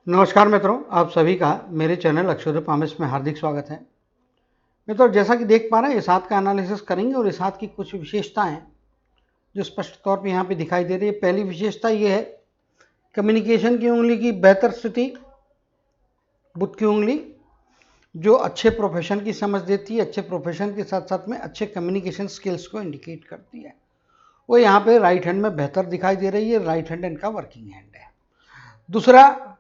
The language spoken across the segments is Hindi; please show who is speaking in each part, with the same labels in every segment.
Speaker 1: नमस्कार मित्रों, आप सभी का मेरे चैनल अक्षरों पामिस में हार्दिक स्वागत है। मित्रों, जैसा कि देख पा रहे हैं, इस हाथ का एनालिसिस करेंगे और इस हाथ की कुछ विशेषताएं जो स्पष्ट तौर पे यहाँ पे दिखाई दे रही है। पहली विशेषता ये है कम्युनिकेशन की उंगली की बेहतर स्थिति। बुध की उंगली जो अच्छे प्रोफेशन की समझ देती है, अच्छे प्रोफेशन के साथ साथ में अच्छे कम्युनिकेशन स्किल्स को इंडिकेट करती है, वो यहाँ पे राइट हैंड में बेहतर दिखाई दे रही है। राइट हैंड इनका वर्किंग हैंड है। दूसरा,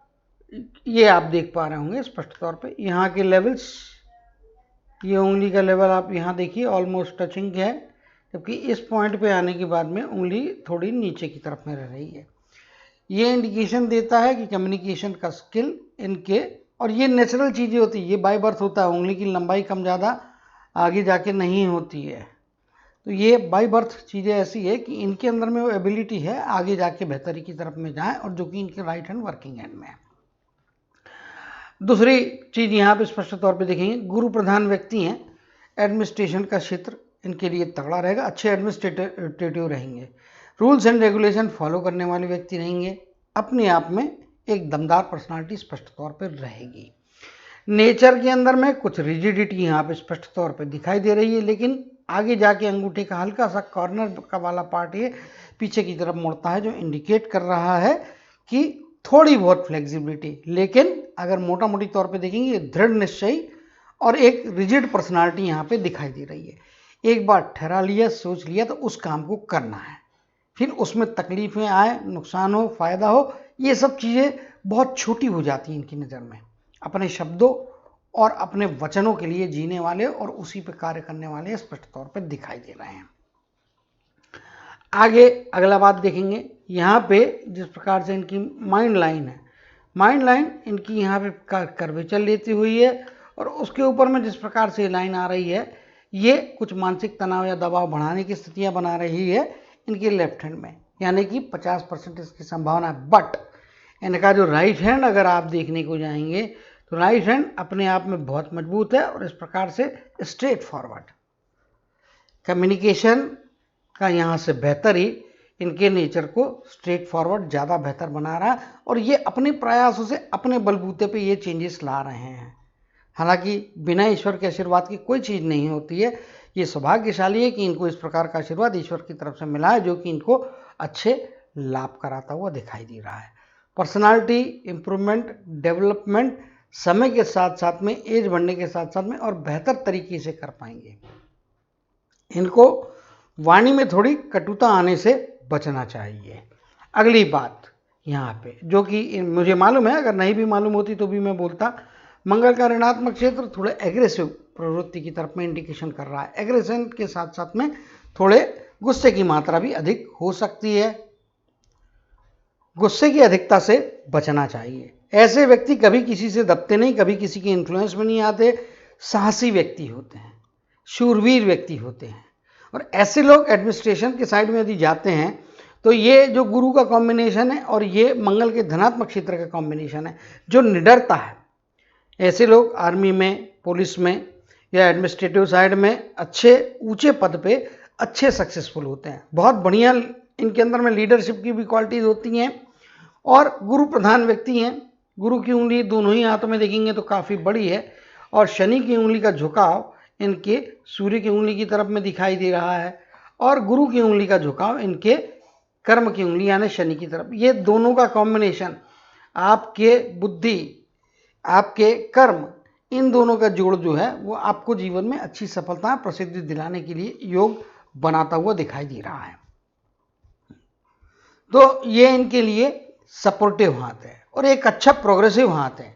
Speaker 1: ये आप देख पा रहे होंगे स्पष्ट तौर पे यहाँ के लेवल्स, ये उंगली का लेवल आप यहाँ देखिए ऑलमोस्ट टचिंग है, जबकि इस पॉइंट पे आने के बाद में उंगली थोड़ी नीचे की तरफ में रह रही है। ये इंडिकेशन देता है कि कम्युनिकेशन का स्किल इनके, और ये नेचुरल चीज़ें होती है, ये बाय बर्थ होता है। उंगली की लंबाई कम ज़्यादा आगे जाके नहीं होती है, तो ये बाय बर्थ चीज़ें ऐसी है कि इनके अंदर में वो एबिलिटी है आगे जाके बेहतरी की तरफ में जाए, और जो कि इनके राइट हैंड वर्किंग हैंड में है। दूसरी चीज यहाँ पे स्पष्ट तौर पे देखेंगे, गुरु प्रधान व्यक्ति हैं। एडमिनिस्ट्रेशन का क्षेत्र इनके लिए तगड़ा रहेगा, अच्छे एडमिनिस्ट्रेटिव रहेंगे, रूल्स एंड रेगुलेशन फॉलो करने वाले व्यक्ति रहेंगे। अपने आप में एक दमदार पर्सनालिटी स्पष्ट तौर पर रहेगी। नेचर के अंदर में कुछ रिजिडिटी यहाँ पे स्पष्ट तौर पे दिखाई दे रही है, लेकिन आगे जाके अंगूठे का हल्का सा कॉर्नर का वाला पार्ट ये पीछे की तरफ मुड़ता है, जो इंडिकेट कर रहा है कि थोड़ी बहुत फ्लेक्सिबिलिटी। लेकिन अगर मोटा मोटी तौर पे देखेंगे, दृढ़ निश्चयी और एक रिजिड पर्सनालिटी यहाँ पे दिखाई दे रही है। एक बार ठहरा लिया, सोच लिया तो उस काम को करना है, फिर उसमें तकलीफें आए, नुकसान हो, फायदा हो, ये सब चीज़ें बहुत छोटी हो जाती हैं इनकी नज़र में। अपने शब्दों और अपने वचनों के लिए जीने वाले और उसी पे कार्य करने वाले स्पष्ट तौर पर दिखाई दे रहे हैं। आगे अगला बात देखेंगे, यहाँ पे जिस प्रकार से इनकी माइंड लाइन है, माइंड लाइन इनकी यहाँ पे कर्वेचर लेती हुई है, और उसके ऊपर में जिस प्रकार से लाइन आ रही है, ये कुछ मानसिक तनाव या दबाव बढ़ाने की स्थितियाँ बना रही है इनके लेफ्ट हैंड में, यानी कि 50% इसकी संभावना है। बट इनका जो राइट हैंड अगर आप देखने को जाएंगे तो राइट हैंड अपने आप में बहुत मजबूत है, और इस प्रकार से स्ट्रेट फॉरवर्ड कम्युनिकेशन का यहाँ से बेहतर ही इनके नेचर को स्ट्रेट फॉरवर्ड ज़्यादा बेहतर बना रहा है, और ये अपने प्रयासों से अपने बलबूते पे ये चेंजेस ला रहे हैं। हालांकि बिना ईश्वर के आशीर्वाद की कोई चीज़ नहीं होती है। ये सौभाग्यशाली है कि इनको इस प्रकार का आशीर्वाद ईश्वर की तरफ से मिला है, जो कि इनको अच्छे लाभ कराता हुआ दिखाई दे रहा है। पर्सनालिटी इम्प्रूवमेंट, डेवलपमेंट समय के साथ साथ में, एज बढ़ने के साथ साथ में और बेहतर तरीके से कर पाएंगे। इनको वाणी में थोड़ी कटुता आने से बचना चाहिए। अगली बात यहाँ पे, जो कि मुझे मालूम है, अगर नहीं भी मालूम होती तो भी मैं बोलता, मंगल का ऋणात्मक क्षेत्र थोड़े एग्रेसिव प्रवृत्ति की तरफ में इंडिकेशन कर रहा है। एग्रेशन के साथ साथ में थोड़े गुस्से की मात्रा भी अधिक हो सकती है। गुस्से की अधिकता से बचना चाहिए। ऐसे व्यक्ति कभी किसी से दबते नहीं, कभी किसी के इन्फ्लुएंस में नहीं आते, साहसी व्यक्ति होते हैं, शूरवीर व्यक्ति होते हैं, और ऐसे लोग एडमिनिस्ट्रेशन के साइड में यदि जाते हैं तो ये जो गुरु का कॉम्बिनेशन है और ये मंगल के धनात्मक क्षेत्र का कॉम्बिनेशन है, जो निडरता है, ऐसे लोग आर्मी में, पुलिस में या एडमिनिस्ट्रेटिव साइड में अच्छे ऊंचे पद पे अच्छे सक्सेसफुल होते हैं। बहुत बढ़िया इनके अंदर में लीडरशिप की भी क्वालिटीज होती हैं, और गुरु प्रधान व्यक्ति हैं। गुरु की उंगली दोनों ही हाथों में देखेंगे तो काफ़ी बड़ी है, और शनि की उंगली का झुकाव इनके सूर्य की उंगली की तरफ में दिखाई दे रहा है, और गुरु की उंगली का झुकाव इनके कर्म की उंगली यानी शनि की तरफ। ये दोनों का कॉम्बिनेशन, आपके बुद्धि, आपके कर्म, इन दोनों का जोड़ जो है वो आपको जीवन में अच्छी सफलता, प्रसिद्धि दिलाने के लिए योग बनाता हुआ दिखाई दे रहा है। तो ये इनके लिए सपोर्टिव हाथ है और एक अच्छा प्रोग्रेसिव हाथ है।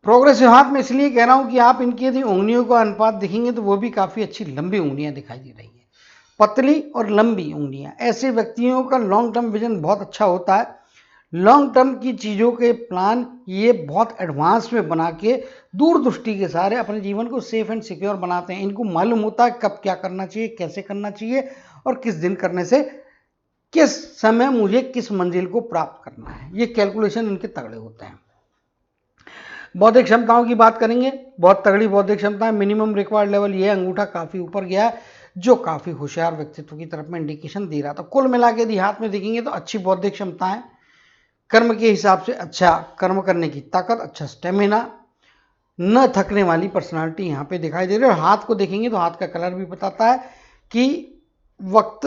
Speaker 1: प्रोग्रेसिव हाथ में इसलिए कह रहा हूं कि आप इनकी यदि उंगलियों का अनुपात देखेंगे तो वो भी काफ़ी अच्छी लंबी उंगलियां दिखाई दे रही है, पतली और लंबी उंगलियां। ऐसे व्यक्तियों का लॉन्ग टर्म विजन बहुत अच्छा होता है। लॉन्ग टर्म की चीज़ों के प्लान ये बहुत एडवांस में बना के दूरदृष्टि के सारे अपने जीवन को सेफ एंड सिक्योर बनाते हैं। इनको मालूम होता है कब क्या करना चाहिए, कैसे करना चाहिए, और किस दिन करने से किस समय मुझे किस मंजिल को प्राप्त करना है। ये कैलकुलेशन इनके तगड़े होते हैं। बौद्धिक क्षमताओं की बात करेंगे, बहुत तगड़ी बौद्धिक क्षमता है। मिनिमम रिक्वायर्ड लेवल ये अंगूठा काफ़ी ऊपर गया है, जो काफ़ी होशियार व्यक्तित्व की तरफ में इंडिकेशन दे रहा था। कुल मिला के यदि हाथ में देखेंगे तो अच्छी बौद्धिक क्षमता है, कर्म के हिसाब से अच्छा कर्म करने की ताकत, अच्छा स्टेमिना, न थकने वाली पर्सनालिटी यहाँ पे दिखाई दे रही है। और हाथ को देखेंगे तो हाथ का कलर भी बताता है कि वक्त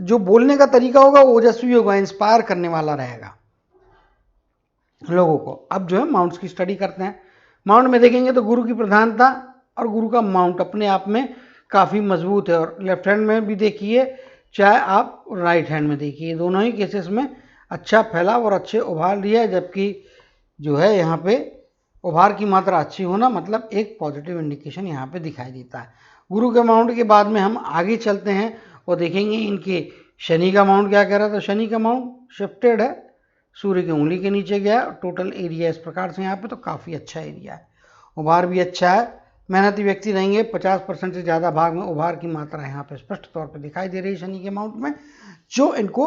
Speaker 1: जो बोलने का तरीका होगा वो ओजस्वी होगा, इंस्पायर करने वाला रहेगा लोगों को। अब जो है माउंट्स की स्टडी करते हैं। माउंट में देखेंगे तो गुरु की प्रधानता और गुरु का माउंट अपने आप में काफ़ी मजबूत है। और लेफ्ट हैंड में भी देखिए चाहे आप राइट हैंड में देखिए, दोनों ही केसेस में अच्छा फैलाव और अच्छे उभार लिया है। जबकि जो है यहाँ पे उभार की मात्रा अच्छी होना मतलब एक पॉजिटिव इंडिकेशन यहाँ पे दिखाई देता है। गुरु के माउंट के बाद में हम आगे चलते हैं और देखेंगे इनके शनि का माउंट क्या कह रहा है। तो शनि का माउंट शिफ्टेड है, सूर्य की उंगली के नीचे गया है। टोटल एरिया इस प्रकार से यहाँ पे तो काफ़ी अच्छा एरिया है, उभार भी अच्छा है। मेहनती व्यक्ति रहेंगे, 50% से ज़्यादा भाग में उभार की मात्रा यहाँ पे स्पष्ट तौर पे दिखाई दे रही है शनि के माउंट में, जो इनको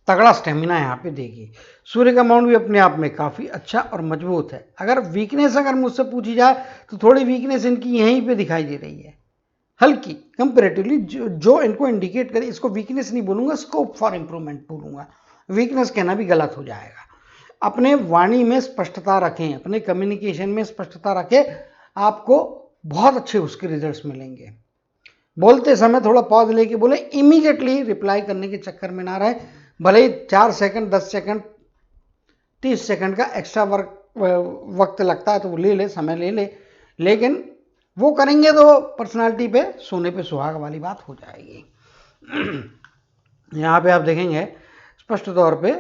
Speaker 1: तगड़ा स्टेमिना यहाँ पे देगी। सूर्य का माउंट भी अपने आप में काफ़ी अच्छा और मजबूत है। अगर वीकनेस अगर मुझसे पूछी जाए तो थोड़ी वीकनेस इनकी यहीं पे दिखाई दे रही है, हल्की कंपेरेटिवली, जो इनको इंडिकेट करे। इसको वीकनेस नहीं बोलूँगा, स्कोप फॉर इम्प्रूवमेंट बोलूँगा। वीकनेस कहना भी गलत हो जाएगा। अपने वाणी में स्पष्टता रखें, अपने कम्युनिकेशन में स्पष्टता रखें, आपको बहुत अच्छे उसके रिजल्ट्स मिलेंगे। बोलते समय थोड़ा पॉज लेके बोले, इमीडिएटली रिप्लाई करने के चक्कर में ना रहे। भले ही 4 सेकंड, 10 सेकंड, 30 सेकंड का एक्स्ट्रा वक्त लगता है तो वो ले ले, समय ले ले, लेकिन वो करेंगे तो पर्सनालिटी पे सोने पे सुहाग वाली बात हो जाएगी। यहाँ पे आप देखेंगे स्पष्ट तौर पे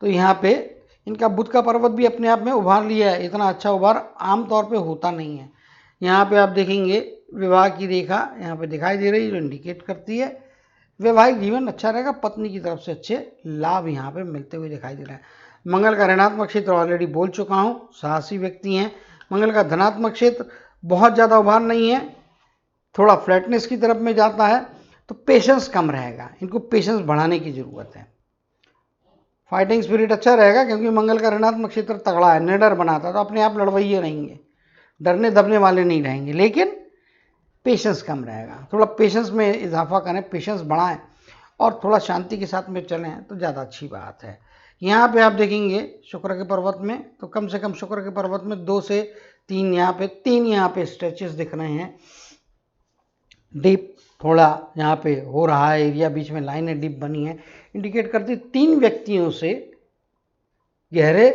Speaker 1: तो यहाँ पे इनका बुध का पर्वत भी अपने आप में उभार लिया है। इतना अच्छा उभार आमतौर पे होता नहीं है। यहाँ पे आप देखेंगे विवाह की रेखा यहाँ पे दिखाई दे रही है, जो इंडिकेट करती है वैवाहिक जीवन अच्छा रहेगा। पत्नी की तरफ से अच्छे लाभ यहाँ पे मिलते हुए दिखाई दे रहे हैं। मंगल का ऋणात्मक क्षेत्र ऑलरेडी बोल चुका हूँ, साहसी व्यक्ति हैं। मंगल का धनात्मक क्षेत्र बहुत ज़्यादा उभार नहीं है, थोड़ा फ्लैटनेस की तरफ में जाता है, तो पेशेंस कम रहेगा, इनको पेशेंस बढ़ाने की ज़रूरत है। फाइटिंग स्पिरिट अच्छा रहेगा क्योंकि मंगल का ऋणात्मक क्षेत्र तगड़ा है, निडर बनाता है, तो अपने आप लड़वैये रहेंगे, डरने दबने वाले नहीं रहेंगे, लेकिन पेशेंस कम रहेगा। थोड़ा पेशेंस में इजाफा करें, पेशेंस बढ़ाएं और थोड़ा शांति के साथ में चलें तो ज़्यादा अच्छी बात है। यहाँ पे आप देखेंगे शुक्र के पर्वत में तो कम से कम शुक्र के पर्वत में 2 से 3 यहाँ पे स्ट्रेचेस दिख रहे हैं। डीप थोड़ा यहाँ पे हो रहा है एरिया, बीच में लाइनें डीप बनी है, इंडिकेट करती 3 व्यक्तियों से गहरे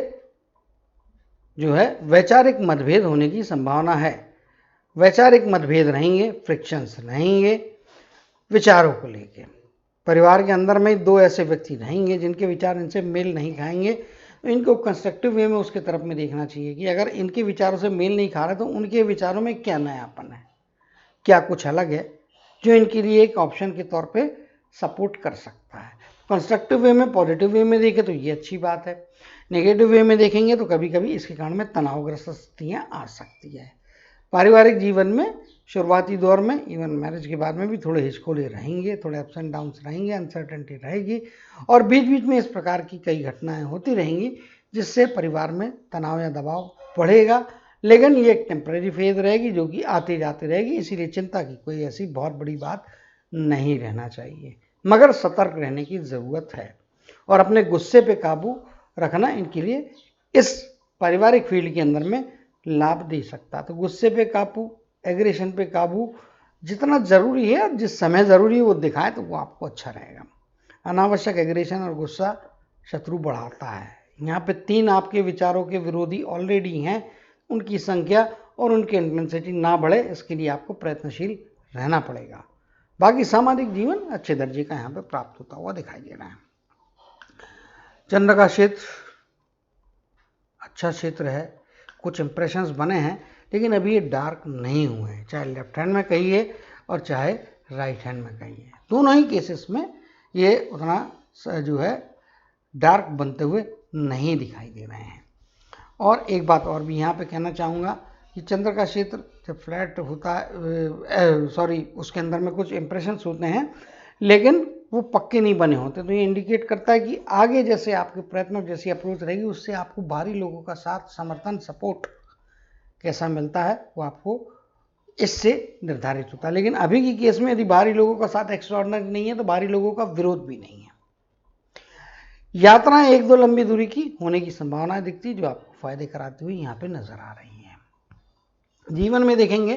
Speaker 1: जो है वैचारिक मतभेद होने की संभावना है। वैचारिक मतभेद रहेंगे, फ्रिक्शंस रहेंगे विचारों को लेके। परिवार के अंदर में 2 ऐसे व्यक्ति रहेंगे जिनके विचार इनसे मेल नहीं खाएंगे, तो इनको कंस्ट्रक्टिव वे में उसके तरफ में देखना चाहिए कि अगर इनके विचारों से मेल नहीं खा रहे तो उनके विचारों में क्या नयापन है, क्या कुछ अलग है जो इनके लिए एक ऑप्शन के तौर पे सपोर्ट कर सकता है। कंस्ट्रक्टिव वे में, पॉजिटिव वे में देखें तो ये अच्छी बात है। नेगेटिव वे में देखेंगे तो कभी कभी इसके कारण में तनावग्रस्त स्थितियाँ आ सकती है। पारिवारिक जीवन में शुरुआती दौर में, इवन मैरिज के बाद में भी थोड़े हिचकोले रहेंगे, थोड़े अप्स एंड डाउन्स रहेंगे, अनसर्टेनिटी रहेगी और बीच बीच में इस प्रकार की कई घटनाएं होती रहेंगी जिससे परिवार में तनाव या दबाव बढ़ेगा। लेकिन ये एक टेम्परेरी फेज रहेगी जो कि आते जाते रहेगी, इसीलिए चिंता की कोई ऐसी बहुत बड़ी बात नहीं रहना चाहिए, मगर सतर्क रहने की ज़रूरत है और अपने गुस्से पे काबू रखना इनके लिए इस पारिवारिक फील्ड के अंदर में लाभ दे सकता है। तो गुस्से पे काबू, एग्रेशन पे काबू जितना ज़रूरी है, जिस समय ज़रूरी है वो दिखाए तो वो आपको अच्छा रहेगा। अनावश्यक एग्रेशन और गुस्सा शत्रु बढ़ाता है। यहाँ पे 3 आपके विचारों के विरोधी ऑलरेडी हैं, उनकी संख्या और उनकी इंटेंसिटी ना बढ़े, इसके लिए आपको प्रयत्नशील रहना पड़ेगा। बाकी सामाजिक जीवन अच्छे दर्जे का यहाँ पे प्राप्त होता हुआ दिखाई दे रहा है। चंद्र का क्षेत्र अच्छा क्षेत्र है, कुछ इंप्रेशंस बने हैं, लेकिन अभी ये डार्क नहीं हुए हैं, चाहे लेफ्ट हैंड में कहिए और चाहे राइट हैंड में कहिए। दोनों ही केसेस में ये उतना जो है डार्क बनते हुए नहीं दिखाई दे रहे हैं। और एक बात और भी यहाँ पे कहना चाहूँगा कि चंद्र का क्षेत्र जब फ्लैट होता है, उसके अंदर में कुछ इंप्रेशंस होते हैं लेकिन वो पक्के नहीं बने होते, तो ये इंडिकेट करता है कि आगे जैसे आपके प्रयत्नों जैसी अप्रोच रहेगी उससे आपको बाहरी लोगों का साथ, समर्थन, सपोर्ट कैसा मिलता है वो आपको इससे निर्धारित होता है। लेकिन अभी की केस में यदि बाहरी लोगों का साथ एक्स्ट्राऑर्डिनरी नहीं है तो बाहरी लोगों का विरोध भी नहीं है। यात्राएं एक दो लंबी दूरी की होने की संभावना दिखती जो आपको फायदे कराती हुई यहाँ पे नजर आ रही है। जीवन में देखेंगे,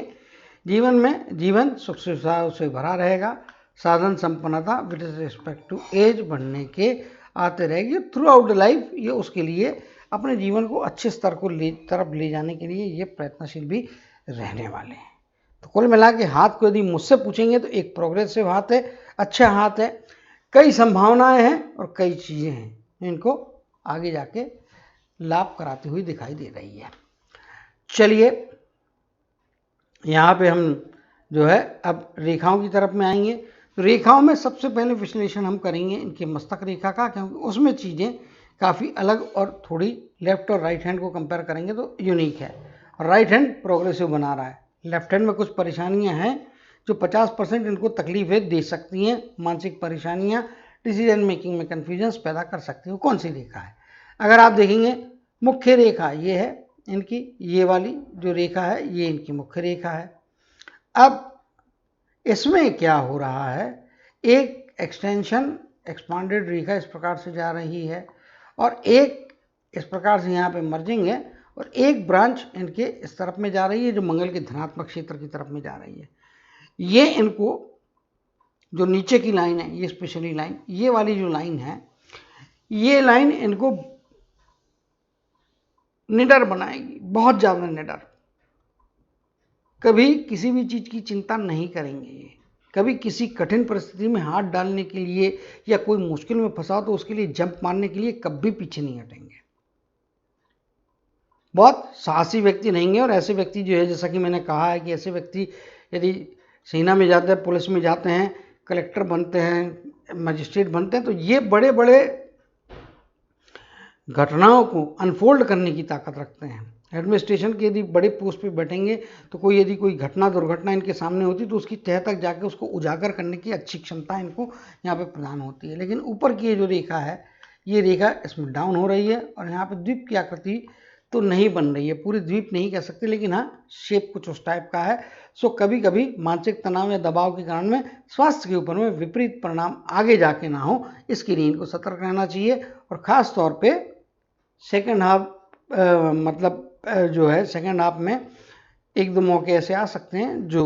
Speaker 1: जीवन सुख सुविधाओं से भरा रहेगा। साधन संपन्नता विद रिस्पेक्ट टू एज बढ़ने के आते रहेगी थ्रू आउट लाइफ। ये उसके लिए अपने जीवन को अच्छे स्तर को तरफ ले जाने के लिए ये प्रयत्नशील भी रहने वाले हैं। तो कुल मिला के हाथ को यदि मुझसे पूछेंगे तो एक प्रोग्रेसिव हाथ है, अच्छा हाथ है, कई संभावनाएं हैं और कई चीज़ें हैं इनको आगे जाके लाभ कराती हुई दिखाई दे रही है। चलिए यहाँ पे हम जो है अब रेखाओं की तरफ में आएंगे। तो रेखाओं में सबसे पहले विश्लेषण हम करेंगे इनके मस्तक रेखा का, क्योंकि उसमें चीज़ें काफ़ी अलग और थोड़ी लेफ्ट और राइट हैंड को कंपेयर करेंगे तो यूनिक है। राइट हैंड प्रोग्रेसिव बना रहा है, लेफ्ट हैंड में कुछ परेशानियां हैं जो 50% इनको तकलीफें दे सकती हैं। मानसिक परेशानियां डिसीजन मेकिंग में कन्फ्यूजन्स पैदा कर सकती हो। कौन सी रेखा है? अगर आप देखेंगे मुख्य रेखा ये है इनकी, ये वाली जो रेखा है ये इनकी मुख्य रेखा है। अब इसमें क्या हो रहा है, एक एक्सटेंशन एक्सपांडेड रेखा इस प्रकार से जा रही है और एक इस प्रकार से यहाँ पे मर्जिंग है और एक ब्रांच इनके इस तरफ में जा रही है जो मंगल के धनात्मक क्षेत्र की तरफ में जा रही है। ये इनको जो नीचे की लाइन है, ये स्पेशली लाइन, ये वाली जो लाइन है, ये लाइन इनको निडर बनाएगी, बहुत ज़्यादा निडर। कभी किसी भी चीज़ की चिंता नहीं करेंगे ये, कभी किसी कठिन परिस्थिति में हाथ डालने के लिए या कोई मुश्किल में फंसा तो उसके लिए जंप मारने के लिए कभी पीछे नहीं हटेंगे। बहुत साहसी व्यक्ति रहेंगे और ऐसे व्यक्ति जो है, जैसा कि मैंने कहा है कि ऐसे व्यक्ति यदि सेना में जाते हैं, पुलिस में जाते हैं, कलेक्टर बनते हैं, मजिस्ट्रेट बनते हैं, तो ये बड़े बड़े घटनाओं को अनफोल्ड करने की ताकत रखते हैं। एडमिनिस्ट्रेशन के यदि बड़े पोस्ट पे बैठेंगे तो यदि कोई घटना दुर्घटना इनके सामने होती तो उसकी तह तक जाके उसको उजागर करने की अच्छी क्षमता इनको यहाँ पे प्रदान होती है। लेकिन ऊपर की ये जो रेखा है, ये रेखा इसमें डाउन हो रही है और यहाँ पे द्वीप की आकृति तो नहीं बन रही है, पूरी द्वीप नहीं कह सकते, लेकिन हाँ शेप कुछ उस टाइप का है। सो कभी कभी मानसिक तनाव या दबाव के कारण में स्वास्थ्य के ऊपर में विपरीत परिणाम आगे जाके ना हो, इसके लिए इनको सतर्क रहना चाहिए। और ख़ास तौर पे सेकेंड हाफ जो है सेकेंड हाफ में एक दो मौके ऐसे आ सकते हैं जो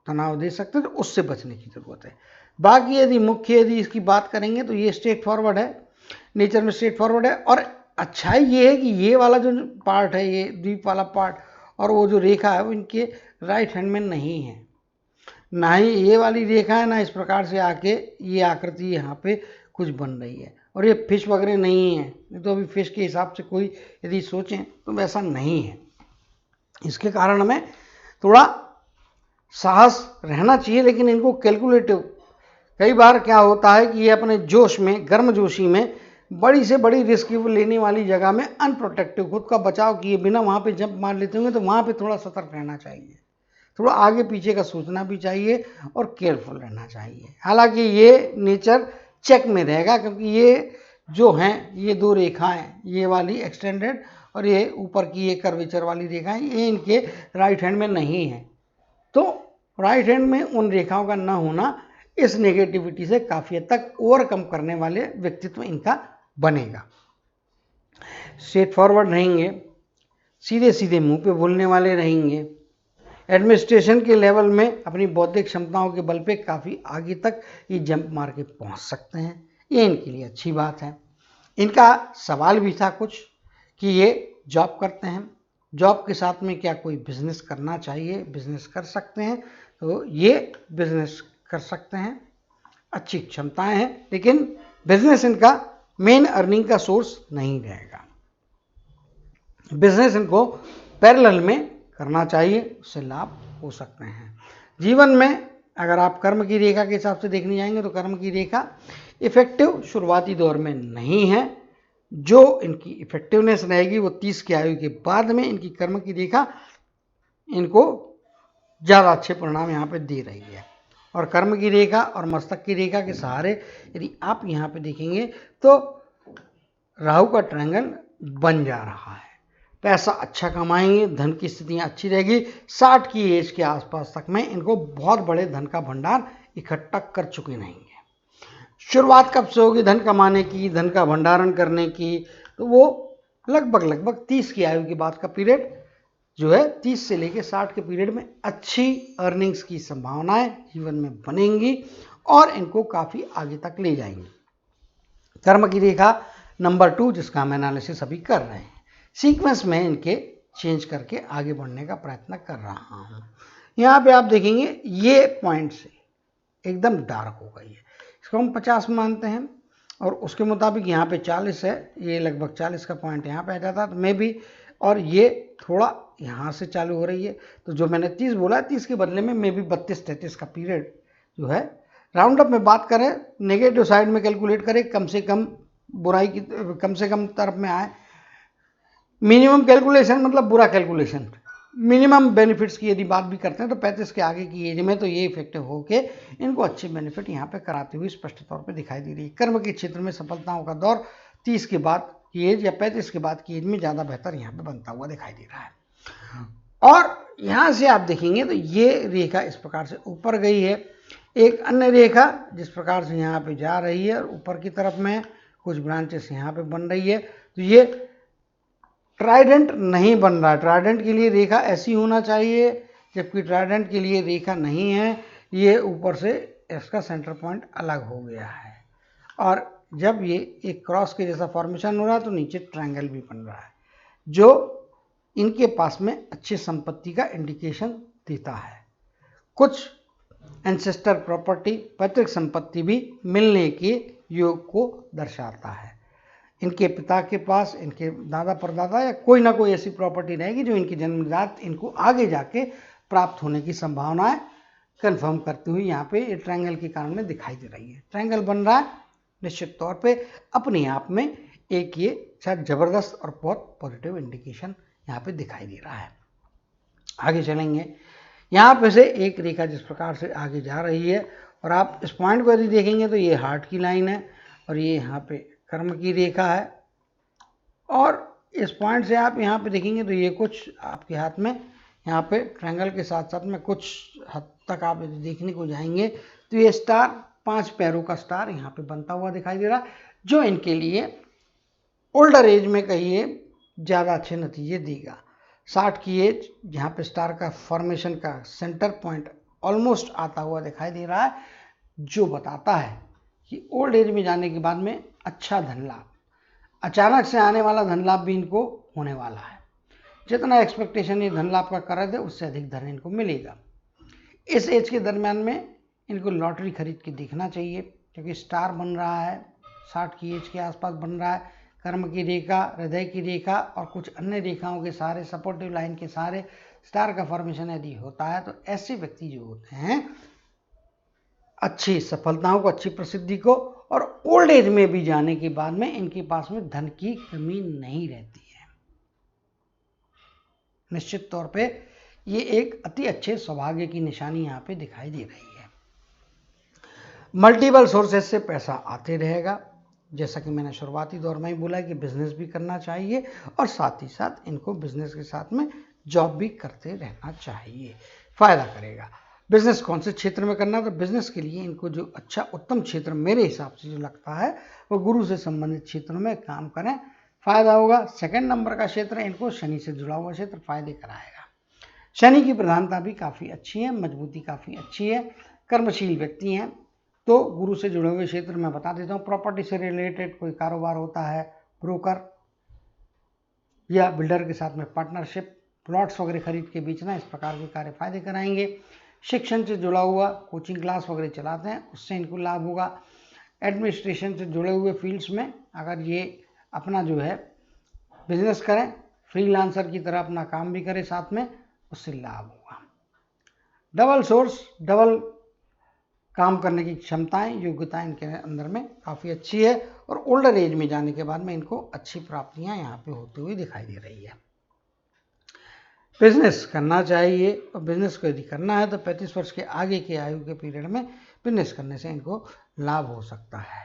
Speaker 1: तनाव दे सकते हैं, तो उससे बचने की ज़रूरत है। बाकी यदि इसकी बात करेंगे तो ये स्ट्रेट फॉरवर्ड है, नेचर में स्ट्रेट फॉरवर्ड है। और अच्छाई ये है कि ये वाला जो पार्ट है, ये द्वीप वाला पार्ट और वो जो रेखा है वो इनके राइट हैंड में नहीं है, ना ही ये वाली रेखा है, ना इस प्रकार से आके ये आकृति यहाँ पे कुछ बन रही है। और ये फिश वगैरह नहीं है, तो अभी फिश के हिसाब से कोई यदि सोचें तो वैसा नहीं है। इसके कारण हमें थोड़ा साहस रहना चाहिए, लेकिन इनको कैलकुलेटिव। कई बार क्या होता है कि ये अपने जोश में, गर्मजोशी में बड़ी से बड़ी रिस्क लेने वाली जगह में अनप्रोटेक्टिव खुद का बचाव किए बिना वहाँ पे जंप मार लेते होंगे, तो वहाँ पे थोड़ा सतर्क रहना चाहिए, थोड़ा आगे पीछे का सोचना भी चाहिए और केयरफुल रहना चाहिए। हालांकि ये नेचर चेक में रहेगा, क्योंकि ये जो हैं ये दो रेखाएं, ये वाली एक्सटेंडेड और ये ऊपर की ये कर्वेचर वाली रेखाएं, ये इनके राइट हैंड में नहीं है। तो राइट हैंड में उन रेखाओं का न होना इस नेगेटिविटी से काफ़ी हद तक ओवरकम करने वाले व्यक्तित्व इनका बनेगा। स्ट्रेट फॉरवर्ड रहेंगे, सीधे सीधे मुंह पे बोलने वाले रहेंगे, एडमिनिस्ट्रेशन के लेवल में अपनी बौद्धिक क्षमताओं के बल पे काफ़ी आगे तक ये जंप मार के पहुँच सकते हैं। ये इनके लिए अच्छी बात है। इनका सवाल भी था कुछ कि ये जॉब करते हैं, जॉब के साथ में क्या कोई बिजनेस करना चाहिए, बिजनेस कर सकते हैं, तो ये बिजनेस कर सकते हैं, अच्छी क्षमताएं हैं, लेकिन बिजनेस इनका मेन अर्निंग का सोर्स नहीं रहेगा। बिजनेस इनको पैरेलल में करना चाहिए, उससे लाभ हो सकते हैं। जीवन में अगर आप कर्म की रेखा के हिसाब से देखने जाएंगे तो कर्म की रेखा इफेक्टिव शुरुआती दौर में नहीं है। जो इनकी इफेक्टिवनेस रहेगी वो 30 की आयु के बाद में इनकी कर्म की रेखा इनको ज़्यादा अच्छे परिणाम यहाँ पे दे रही है। और कर्म की रेखा और मस्तक की रेखा के सहारे यदि आप यहाँ पे देखेंगे तो राहु का ट्रायंगल बन जा रहा है। पैसा अच्छा कमाएंगे, धन की स्थितियाँ अच्छी रहेगी। 60 की एज के आसपास तक में इनको बहुत बड़े धन का भंडार इकट्ठा कर चुके रहेंगे। शुरुआत कब से होगी धन कमाने की, धन का भंडारण करने की, तो वो लगभग 30 की आयु के बाद का पीरियड जो है 30 से लेकर 60 के पीरियड में अच्छी अर्निंग्स की संभावनाएं जीवन में बनेंगी और इनको काफ़ी आगे तक ले जाएंगी। कर्म की रेखा नंबर 2 जिसका हम एनालिसिस अभी कर रहे हैं, सीक्वेंस में इनके चेंज करके आगे बढ़ने का प्रयत्न कर रहा हूँ। यहाँ पे आप देखेंगे ये पॉइंट से एकदम डार्क हो गई है, इसको हम 50 मानते हैं और उसके मुताबिक यहाँ पे 40 है, ये लगभग 40 का पॉइंट यहाँ पे आ जाता तो मे भी, और ये थोड़ा यहाँ से चालू हो रही है, तो जो मैंने 30 बोला 30 के बदले में मे भी 32-33 का पीरियड जो है, राउंड अप में बात करें नेगेटिव साइड में कैलकुलेट करें, कम से कम बुराई की कम से कम तरफ में आए। मिनिमम कैलकुलेशन मतलब बुरा कैलकुलेशन, मिनिमम बेनिफिट्स की यदि बात भी करते हैं तो 35 के आगे की एज में तो ये इफेक्टिव होके इनको अच्छे बेनिफिट यहाँ पे कराती हुई स्पष्ट तौर पे दिखाई दे रही है। कर्म के क्षेत्र में सफलताओं का दौर 30 के बाद की एज या 35 के बाद की एज में ज़्यादा बेहतर यहाँ पे बनता हुआ दिखाई दे रहा है। और यहाँ से आप देखेंगे तो ये रेखा इस प्रकार से ऊपर गई है, एक अन्य रेखा जिस प्रकार से यहाँ पे जा रही है और ऊपर की तरफ में कुछ ब्रांचेस यहाँ पे बन रही है, तो ये ट्राइडेंट नहीं बन रहा। ट्राइडेंट के लिए रेखा ऐसी होना चाहिए, जबकि ट्राइडेंट के लिए रेखा नहीं है, ये ऊपर से इसका सेंटर पॉइंट अलग हो गया है और जब ये एक क्रॉस के जैसा फॉर्मेशन हो रहा है तो नीचे ट्रायंगल भी बन रहा है, जो इनके पास में अच्छी संपत्ति का इंडिकेशन देता है। कुछ एंसेस्टर प्रॉपर्टी, पैतृक संपत्ति भी मिलने के योग को दर्शाता है। इनके पिता के पास, इनके दादा परदादा या कोई ना कोई ऐसी प्रॉपर्टी रहेगी जो इनकी जन्मजात इनको आगे जाके प्राप्त होने की संभावनाएं कंफर्म करती हुई यहाँ पे ये ट्रायंगल के कारण में दिखाई दे रही है। ट्रायंगल बन रहा है निश्चित तौर पे अपने आप में एक ये शायद जबरदस्त और बहुत पॉजिटिव इंडिकेशन यहाँ पे दिखाई दे रहा है। आगे चलेंगे, यहाँ पे से एक रेखा जिस प्रकार से आगे जा रही है और आप इस पॉइंट को यदि देखेंगे तो ये हार्ट की लाइन है और ये यहाँ पे कर्म की रेखा है और इस पॉइंट से आप यहाँ पे देखेंगे तो ये कुछ आपके हाथ में यहाँ पे ट्रायंगल के साथ साथ में कुछ हद तक आप यदि देखने को जाएंगे तो ये स्टार 5 पैरों का स्टार यहाँ पे बनता हुआ दिखाई दे रहा है, जो इनके लिए ओल्डर एज में कहिए ज़्यादा अच्छे नतीजे देगा। 60 की एज जहाँ पे स्टार का फॉर्मेशन का सेंटर पॉइंट ऑलमोस्ट आता हुआ दिखाई दे रहा है, जो बताता है कि ओल्ड एज में जाने के बाद में अच्छा धन लाभ, अचानक से आने वाला धन लाभ भी इनको होने वाला है। जितना एक्सपेक्टेशन ये धन लाभ का कर रहे थे उससे अधिक धन इनको मिलेगा। इस एज के दरमियान में इनको लॉटरी खरीद के देखना चाहिए, क्योंकि स्टार बन रहा है 60 की एज के आसपास बन रहा है। कर्म की रेखा, हृदय की रेखा और कुछ अन्य रेखाओं के सहारे, सपोर्टिव लाइन के सहारे स्टार का फॉर्मेशन यदि होता है तो ऐसे व्यक्ति जो होते हैं अच्छी सफलताओं को, अच्छी प्रसिद्धि को और ओल्ड एज में भी जाने के बाद में इनके पास में धन की कमी नहीं रहती है। निश्चित तौर पे ये एक अति अच्छे सौभाग्य की निशानी यहाँ पे दिखाई दे रही है। मल्टीपल सोर्सेस से पैसा आते रहेगा, जैसा कि मैंने शुरुआती दौर में ही बोला कि बिजनेस भी करना चाहिए और साथ ही साथ इनको बिजनेस के साथ में जॉब भी करते रहना चाहिए, फायदा करेगा। बिजनेस कौन से क्षेत्र में करना, तो बिजनेस के लिए इनको जो अच्छा उत्तम क्षेत्र मेरे हिसाब से जो लगता है वो गुरु से संबंधित क्षेत्रों में काम करें, फायदा होगा। सेकंड नंबर का क्षेत्र इनको शनि से जुड़ा हुआ क्षेत्र फायदे कराएगा। शनि की प्रधानता भी काफ़ी अच्छी है, मजबूती काफ़ी अच्छी है, कर्मशील व्यक्ति हैं। तो गुरु से जुड़े हुए क्षेत्र में बता देता हूँ, प्रॉपर्टी से रिलेटेड कोई कारोबार होता है, ब्रोकर या बिल्डर के साथ में पार्टनरशिप, प्लॉट्स वगैरह खरीद के बेचना, इस प्रकार के कार्य फायदे कराएंगे। शिक्षण से जुड़ा हुआ कोचिंग क्लास वगैरह चलाते हैं, उससे इनको लाभ होगा। एडमिनिस्ट्रेशन से जुड़े हुए फील्ड्स में अगर ये अपना जो है बिजनेस करें, फ्रीलांसर की तरह अपना काम भी करें साथ में, उससे लाभ होगा। डबल सोर्स, डबल काम करने की क्षमताएं, योग्यताएं इनके अंदर में काफ़ी अच्छी है और ओल्डर एज में जाने के बाद में इनको अच्छी प्राप्तियां यहाँ पे होती हुई दिखाई दे रही है। बिजनेस करना चाहिए और बिजनेस को यदि करना है तो 35 वर्ष के आगे के आयु के पीरियड में बिजनेस करने से इनको लाभ हो सकता है।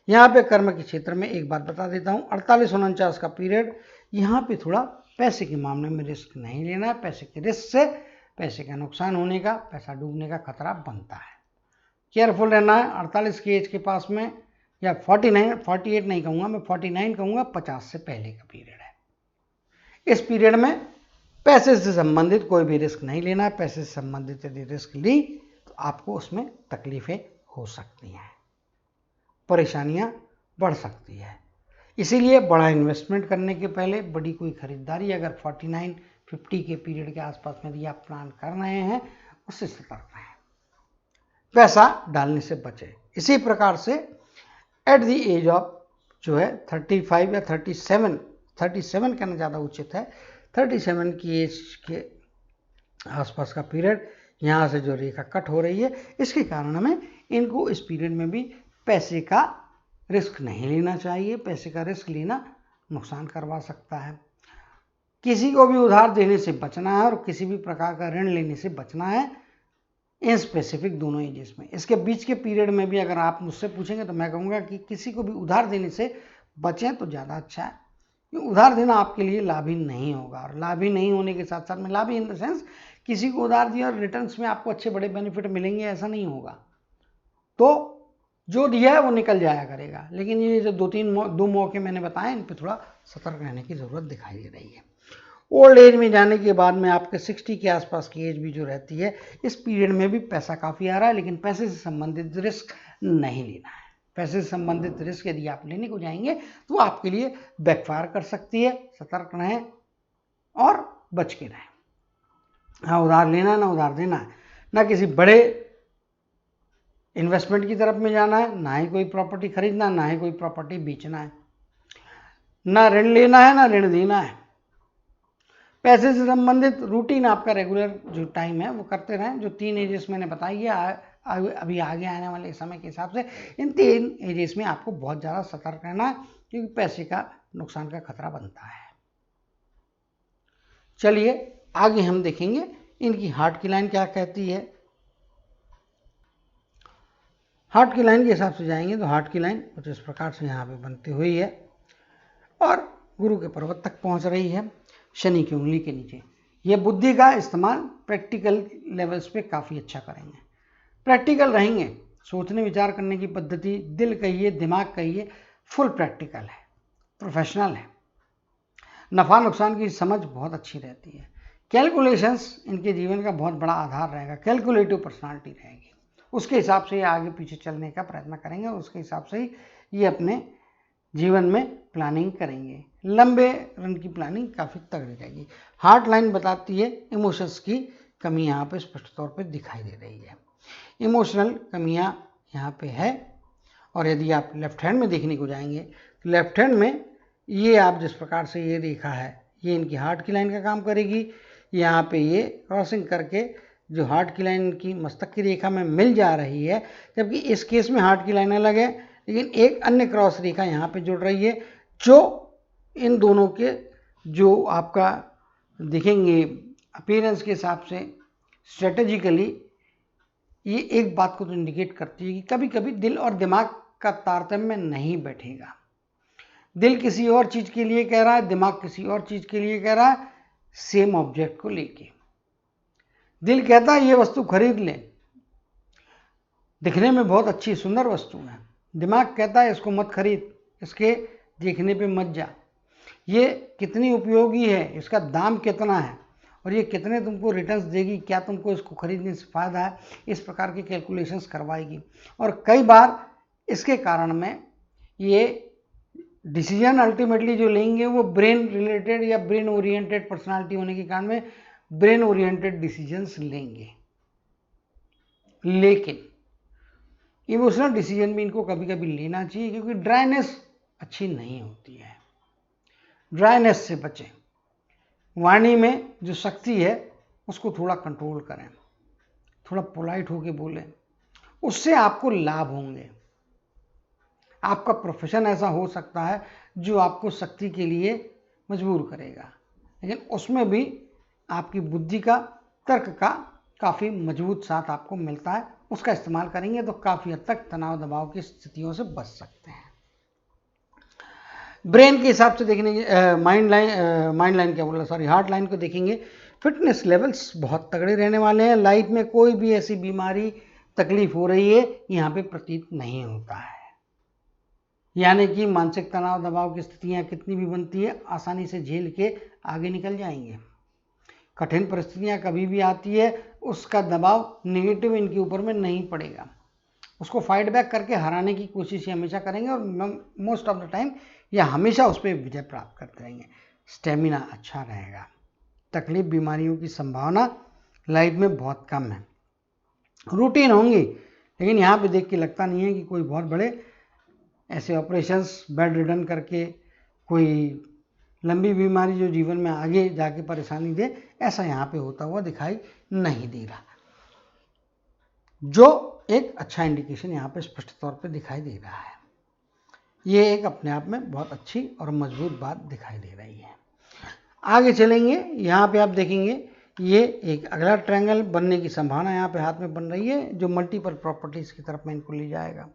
Speaker 1: यहाँ पे कर्म के क्षेत्र में एक बात बता देता हूँ, 48-49 का पीरियड, यहाँ पे थोड़ा पैसे के मामले में रिस्क नहीं लेना है। पैसे के रिस्क से पैसे का नुकसान होने का, पैसा डूबने का खतरा बनता है। केयरफुल रहना है 48 की एज के पास में, या 48 नहीं कहूँगा मैं, 49 कहूँगा, 50 से पहले का पीरियड है। इस पीरियड में पैसे से संबंधित कोई भी रिस्क नहीं लेना है। पैसे से संबंधित यदि रिस्क ली तो आपको उसमें तकलीफें हो सकती हैं, परेशानियां बढ़ सकती है। इसीलिए बड़ा इन्वेस्टमेंट करने के पहले बड़ी कोई खरीदारी अगर 49-50 के पीरियड के आसपास में यदि आप प्लान कर रहे हैं, उससे सतर्क रहें, पैसा डालने से बचे। इसी प्रकार से एट द एज ऑफ जो है 35 या 37 कहना ज़्यादा उचित है, 37 की एज के आसपास का पीरियड, यहाँ से जो रेखा कट हो रही है, इसके कारण हमें इनको इस पीरियड में भी पैसे का रिस्क नहीं लेना चाहिए। पैसे का रिस्क लेना नुकसान करवा सकता है। किसी को भी उधार देने से बचना है और किसी भी प्रकार का ऋण लेने से बचना है, इन स्पेसिफिक दोनों एजेस में। इसके बीच के पीरियड में भी अगर आप मुझसे पूछेंगे तो मैं कहूँगा कि किसी को भी उधार देने से बचें तो ज़्यादा अच्छा है। उधार देना आपके लिए लाभी नहीं होगा, और लाभी नहीं होने के साथ साथ में लाभी इन द सेंस किसी को उधार दिया और रिटर्न्स में आपको अच्छे बड़े बेनिफिट मिलेंगे, ऐसा नहीं होगा। तो जो दिया है वो निकल जाया करेगा। लेकिन ये जो दो मौके मैंने बताए, इन पे थोड़ा सतर्क रहने की ज़रूरत दिखाई दे रही है। ओल्ड एज में जाने के बाद में आपके 60 के आसपास की एज भी जो रहती है, इस पीरियड में भी पैसा काफ़ी आ रहा है, लेकिन पैसे से संबंधित रिस्क नहीं लेना है। पैसे से संबंधित रिस्क यदि आप लेने को जाएंगे तो आपके लिए बैकफायर कर सकती है। सतर्क रहें और बच के रहें। ना उधार लेना है, ना उधार देना है, ना किसी बड़े इन्वेस्टमेंट की तरफ में जाना है, ना ही कोई प्रॉपर्टी खरीदना, ना ही कोई प्रॉपर्टी बेचना है, ना ऋण लेना है, ना ऋण देना है। पैसे से संबंधित रूटीन आपका रेगुलर जो टाइम है वो करते रहें। जो 3 एजेस मैंने बताई है अभी आगे आने वाले समय के हिसाब से, इन 3 एजेस में आपको बहुत ज़्यादा सतर्क रहना है, क्योंकि पैसे का नुकसान का खतरा बनता है। चलिए आगे हम देखेंगे इनकी हार्ट की लाइन क्या कहती है। हार्ट की लाइन के हिसाब से जाएंगे तो हार्ट की लाइन कुछ इस प्रकार से यहाँ पे बनती हुई है और गुरु के पर्वत तक पहुँच रही है, शनि की उंगली के नीचे। ये बुद्धि का इस्तेमाल प्रैक्टिकल लेवल्स पे काफ़ी अच्छा करेंगे। प्रैक्टिकल रहेंगे, सोचने विचार करने की पद्धति, दिल कहिए दिमाग कहिए, फुल प्रैक्टिकल है, प्रोफेशनल है। नफ़ा नुकसान की समझ बहुत अच्छी रहती है। कैलकुलेशंस इनके जीवन का बहुत बड़ा आधार रहेगा। कैलकुलेटिव पर्सनालिटी रहेगी, उसके हिसाब से ये आगे पीछे चलने का प्रयत्न करेंगे और उसके हिसाब से ही ये अपने जीवन में प्लानिंग करेंगे। लंबे रन की प्लानिंग काफ़ी तगड़ी रहेगी। हार्ट लाइन बताती है इमोशंस की कमी यहाँ पे स्पष्ट तौर पे दिखाई दे रही है। इमोशनल कमियाँ यहाँ पे है। और यदि आप लेफ्ट हैंड में देखने को जाएंगे तो लेफ्ट हैंड में ये आप जिस प्रकार से ये रेखा है, ये इनकी हार्ट की लाइन का काम करेगी। यहाँ पे ये क्रॉसिंग करके जो हार्ट की लाइन की मस्तक की रेखा में मिल जा रही है, जबकि इस केस में हार्ट की लाइन अलग है, लेकिन एक अन्य क्रॉस रेखा यहाँ पे जुड़ रही है, जो इन दोनों के जो आपका देखेंगे अपीयरेंस के हिसाब से स्ट्रेटेजिकली ये एक बात को तो इंडिकेट करती है कि कभी कभी दिल और दिमाग का तारतम्य नहीं बैठेगा। दिल किसी और चीज़ के लिए कह रहा है, दिमाग किसी और चीज़ के लिए कह रहा है, सेम ऑब्जेक्ट को लेके। दिल कहता है ये वस्तु खरीद ले, दिखने में बहुत अच्छी सुंदर वस्तु है। दिमाग कहता है इसको मत खरीद, इसके देखने पे मत जा, ये कितनी उपयोगी है, इसका दाम कितना है और ये कितने तुमको रिटर्न्स देगी, क्या तुमको इसको खरीदने से फ़ायदा है, इस प्रकार की कैलकुलेशंस करवाएगी। और कई बार इसके कारण में ये डिसीजन अल्टीमेटली जो लेंगे वो ब्रेन रिलेटेड या ब्रेन ओरिएंटेड पर्सनालिटी होने के कारण में ब्रेन ओरिएंटेड डिसीजंस लेंगे। लेकिन इमोशनल डिसीजन भी इनको कभी कभी लेना चाहिए, क्योंकि ड्राइनेस अच्छी नहीं होती है। ड्राइनेस से बचें। वाणी में जो शक्ति है उसको थोड़ा कंट्रोल करें, थोड़ा पोलाइट होके बोलें, उससे आपको लाभ होंगे। आपका प्रोफेशन ऐसा हो सकता है जो आपको शक्ति के लिए मजबूर करेगा, लेकिन उसमें भी आपकी बुद्धि का, तर्क का काफ़ी मजबूत साथ आपको मिलता है। उसका इस्तेमाल करेंगे तो काफ़ी हद तक तनाव दबाव की स्थितियों से बच सकते हैं। ब्रेन के हिसाब से देखने माइंड लाइन क्या बोला, सॉरी, हार्ट लाइन को देखेंगे। फिटनेस लेवल्स बहुत तगड़े रहने वाले हैं। लाइफ में कोई भी ऐसी बीमारी तकलीफ हो रही है यहाँ पे प्रतीत नहीं होता है। यानी कि मानसिक तनाव दबाव की स्थितियाँ कितनी भी बनती है, आसानी से झेल के आगे निकल जाएंगे। कठिन परिस्थितियाँ कभी भी आती है, उसका दबाव नेगेटिव इनके ऊपर में नहीं पड़ेगा, उसको फाइट बैक करके हराने की कोशिश ये हमेशा करेंगे और मोस्ट ऑफ द टाइम या हमेशा उस पर विजय प्राप्त करते रहेंगे। स्टेमिना अच्छा रहेगा। तकलीफ बीमारियों की संभावना लाइफ में बहुत कम है। रूटीन होंगी, लेकिन यहाँ पे देख के लगता नहीं है कि कोई बहुत बड़े ऐसे ऑपरेशंस बेड रिडन करके कोई लंबी बीमारी जो जीवन में आगे जाके परेशानी दे, ऐसा यहाँ पे होता हुआ दिखाई नहीं दे रहा, जो एक अच्छा इंडिकेशन यहाँ पे स्पष्ट तौर पे दिखाई दे रहा है। ये एक अपने आप में बहुत अच्छी और मजबूत बात दिखाई दे रही है। आगे चलेंगे, यहाँ पे आप देखेंगे ये एक अगला ट्रायंगल बनने की संभावना यहाँ पे हाथ में बन रही है, जो मल्टीपल प्रॉपर्टीज की तरफ में इनको ले जाएगा।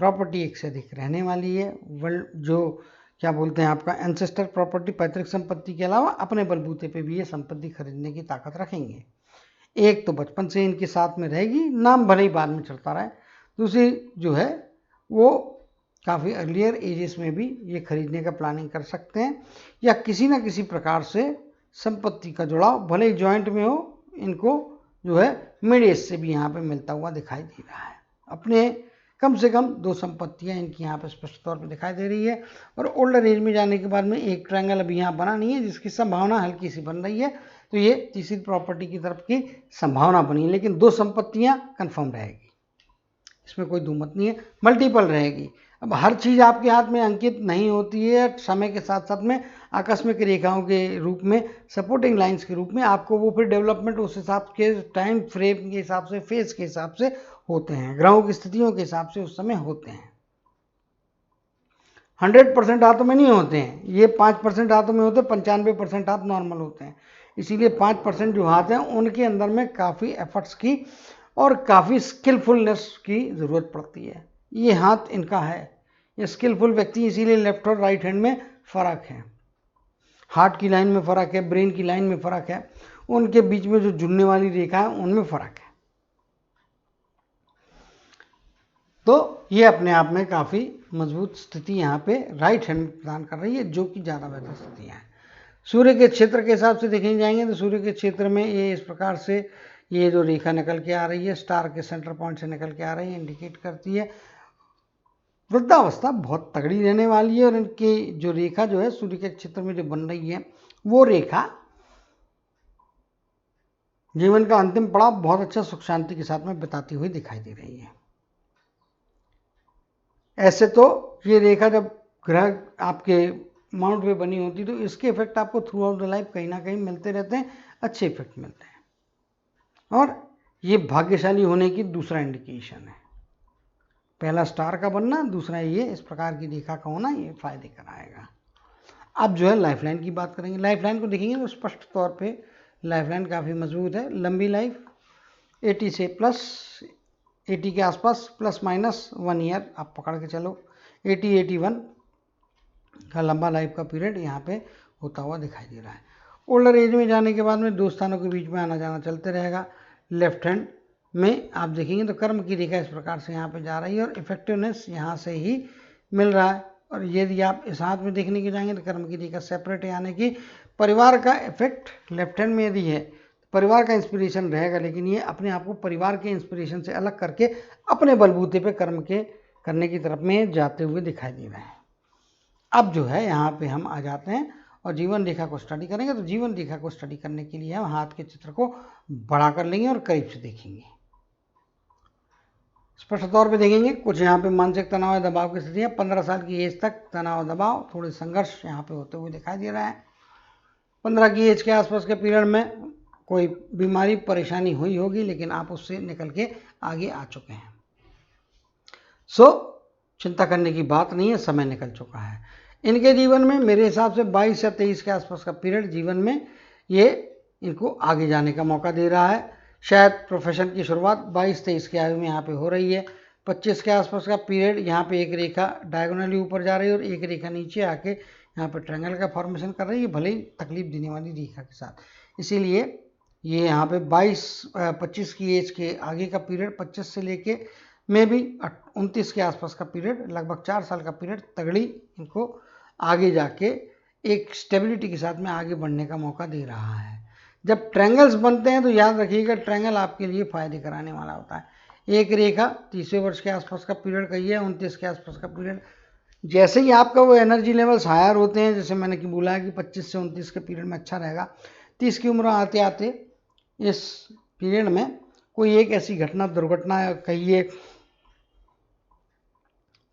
Speaker 1: प्रॉपर्टी एक से अधिक रहने वाली है। वर्ल्ड जो क्या बोलते हैं आपका एंसेस्टर प्रॉपर्टी, पैतृक संपत्ति के अलावा अपने बलबूते पे भी ये संपत्ति खरीदने की ताकत रखेंगे। एक तो बचपन से इनके साथ में रहेगी, नाम भले ही बाद में चलता रहे। दूसरी जो है वो काफ़ी अर्लियर एजेस में भी ये खरीदने का प्लानिंग कर सकते हैं, या किसी न किसी प्रकार से संपत्ति का जुड़ाव भले ही जॉइंट में हो, इनको जो है मिड एज से भी यहाँ पे मिलता हुआ दिखाई दे रहा है। अपने कम से कम 2 संपत्तियाँ इनकी यहाँ पे स्पष्ट तौर पे दिखाई दे रही है। और ओल्डर एज में जाने के बाद में एक ट्रायंगल अभी यहाँ बना नहीं है, जिसकी संभावना हल्की सी बन रही है, तो ये तीसरी प्रॉपर्टी की तरफ की संभावना बनी है, लेकिन 2 संपत्तियाँ कन्फर्म रहेगी, इसमें कोई दो मत नहीं है। मल्टीपल रहेगी। अब हर चीज़ आपके हाथ में अंकित नहीं होती है, समय के साथ साथ में आकस्मिक रेखाओं के रूप में, सपोर्टिंग लाइंस के रूप में आपको वो फिर डेवलपमेंट उस हिसाब के टाइम फ्रेम के हिसाब से, फेज के हिसाब से होते हैं, ग्रहों की स्थितियों के हिसाब से उस समय होते हैं। 100% हाथों में नहीं होते हैं, ये 5% हाथों में होते हैं, 95% हाथ नॉर्मल होते हैं। इसीलिए 5% जो हाथ हैं उनके अंदर में काफ़ी एफर्ट्स की और काफ़ी स्किलफुलनेस की ज़रूरत पड़ती है। ये हाथ इनका है, ये स्किलफुल व्यक्ति, इसीलिए लेफ्ट और राइट हैंड में फ़र्क है, हार्ट की लाइन में फ़र्क है, ब्रेन की लाइन में फ़र्क है, उनके बीच में जो जुड़ने वाली रेखा है उनमें फ़र्क है। तो ये अपने आप में काफ़ी मजबूत स्थिति यहाँ पे राइट हैंड प्रदान कर रही है, जो कि ज़्यादा बेहतर स्थितियाँ हैं। सूर्य के क्षेत्र के हिसाब से देखे जाएंगे तो सूर्य के क्षेत्र में ये इस प्रकार से ये जो रेखा निकल के आ रही है, स्टार के सेंटर पॉइंट से निकल के आ रही है, इंडिकेट करती है वृद्धावस्था बहुत तगड़ी रहने वाली है। और इनकी जो रेखा जो है सूर्य के क्षेत्र में जो बन रही है, वो रेखा जीवन का अंतिम पड़ाव बहुत अच्छा सुख शांति के साथ में बिताती हुई दिखाई दे रही है। ऐसे तो ये रेखा जब ग्रह आपके माउंट पे बनी होती तो इसके इफेक्ट आपको थ्रू आउट द लाइफ कहीं ना कहीं मिलते रहते हैं, अच्छे इफेक्ट मिलते हैं। और ये भाग्यशाली होने की दूसरा इंडिकेशन है। पहला स्टार का बनना, दूसरा ये इस प्रकार की रेखा का होना, ये फायदे कराएगा। अब जो है लाइफलाइन की बात करेंगे। लाइफलाइन को देखेंगे तो स्पष्ट तौर पे लाइफलाइन काफ़ी मजबूत है। लंबी लाइफ 80 से प्लस 80 के आसपास प्लस माइनस 1 ईयर आप पकड़ के चलो, 80-81 का लंबा लाइफ का पीरियड यहाँ पे होता हुआ दिखाई दे रहा है। ओल्डर एज में जाने के बाद में 2 स्थानों के बीच में आना जाना चलते रहेगा। लेफ्ट हैंड में आप देखेंगे तो कर्म की रेखा इस प्रकार से यहाँ पे जा रही है और इफेक्टिवनेस यहाँ से ही मिल रहा है। और यदि आप इस हाथ में देखने के जाएंगे तो कर्म की रेखा सेपरेट है, यानी कि परिवार का इफेक्ट लेफ्ट हैंड में यदि है, परिवार का इंस्पिरेशन रहेगा, लेकिन ये अपने आप को परिवार के इंस्पिरेशन से अलग करके अपने बलबूते पे कर्म के करने की तरफ में जाते हुए दिखाई दे रहे हैं। अब जो है यहाँ पे हम आ जाते हैं और जीवन रेखा को स्टडी करेंगे। तो जीवन रेखा को स्टडी करने के लिए हम हाथ के चित्र को बड़ा कर लेंगे और करीब से देखेंगे, स्पष्ट तौर पे देखेंगे। कुछ यहाँ पे मानसिक तनाव या दबाव की स्थितियाँ 15 साल की एज तक तनाव दबाव थोड़े संघर्ष यहाँ पे होते हुए दिखाई दे रहा है। 15 की एज के आसपास के पीरियड में कोई बीमारी परेशानी हुई होगी, लेकिन आप उससे निकल के आगे आ चुके हैं। चिंता करने की बात नहीं है, समय निकल चुका है। इनके जीवन में मेरे हिसाब से 22 या 23 के आसपास का पीरियड जीवन में ये इनको आगे जाने का मौका दे रहा है। शायद प्रोफेशन की शुरुआत 22-23 की आयु में यहाँ पे हो रही है। 25 के आसपास का पीरियड यहाँ पे एक रेखा डायगोनली ऊपर जा रही है और एक रेखा नीचे आके यहाँ पे ट्रायंगल का फॉर्मेशन कर रही है, भले ही तकलीफ देने वाली रेखा के साथ। इसीलिए ये यहाँ पे 25 की एज के आगे का पीरियड, 25 से लेके में भी 29 के आसपास का पीरियड, लगभग 4 साल का पीरियड तगड़ी इनको आगे जाके एक स्टेबिलिटी के साथ में आगे बढ़ने का मौका दे रहा है। जब ट्रायंगल्स बनते हैं तो याद रखिएगा ट्रायंगल आपके लिए फायदे कराने वाला होता है। एक रेखा 30वें वर्ष के आसपास का पीरियड कही है, 29 के आसपास का पीरियड, जैसे ही आपका वो एनर्जी लेवल्स हायर होते हैं, जैसे मैंने कि बोला है कि 25 से 29 के पीरियड में अच्छा रहेगा, 30 की उम्र आते आते इस पीरियड में कोई एक ऐसी घटना, दुर्घटना कहिए,